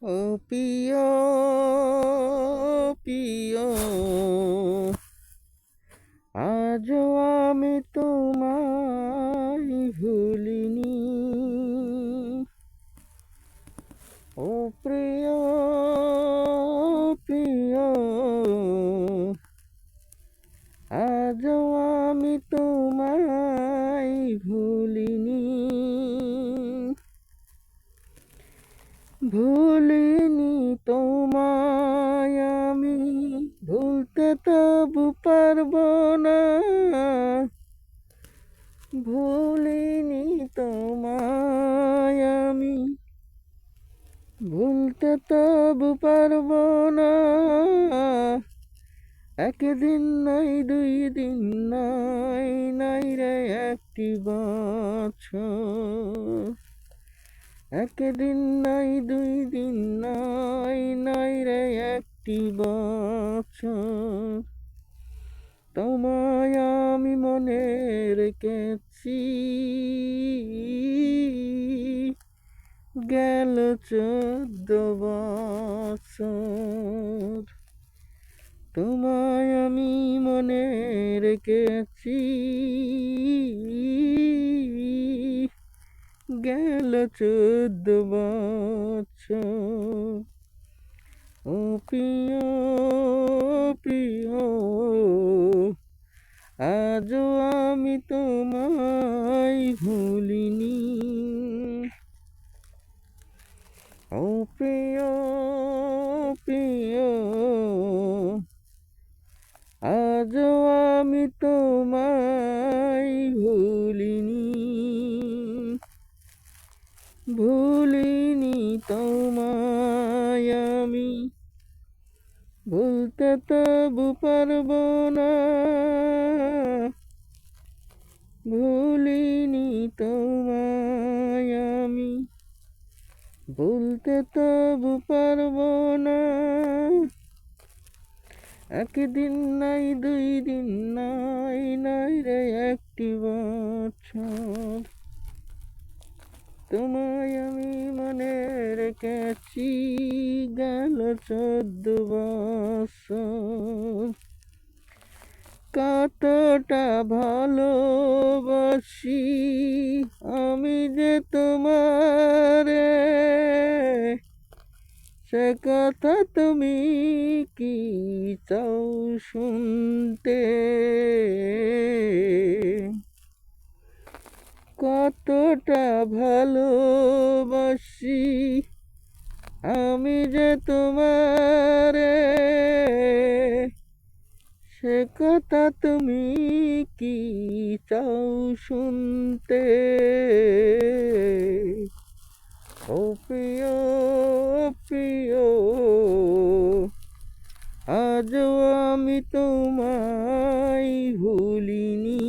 ও প্রিয় প্রিয়, আজও আমি তোমায় ভুলিনি। ও প্রিয় প্রিয়, আজও আমি তোমায় ভুলিনি। ভুলিনি তোমায় আমি, ভুলতে তবু পারবো না। ভুলিনি তোমায় আমি, ভুলতে তবু পারবো না। একদিন নাই দুই দিন নাই, নাই রে একটি বছর। একদিন নাই দুই দিন নাই, নাই রে একটি বছর। তোমায় আমি মনে রেখেছি, গেল 14 বছর। তোমায় আমি মনে রেখেছি, গেল 14 বছর। ও প্রিয় প্রিয়, আজও আমি তোমায় ভুলিনি। ও প্রিয় প্রিয়, আজও আমি তোমায় ভুলিনি। ভুলিনি তোমায় আমি, ভুলতে তবু পারবো না। ভুলিনি তোমায় আমি, ভুলতে তবু পারবো না। একদিন নাই দুই দিন নাই, নাই রে একটি বছর। তোমায় আমি মনে রেখেছি, গেল 14 বছর। কতটা ভালোবাসি আমি যে তোমারে, সে কথা তুমি কি চাও শুনতে? কতটা ভালোবাসি আমি যে তোমারে, সে কথা তুমি কি চাও শুনতে? ও প্রিয় প্রিয়, আজও আমি তোমায় ভুলিনি।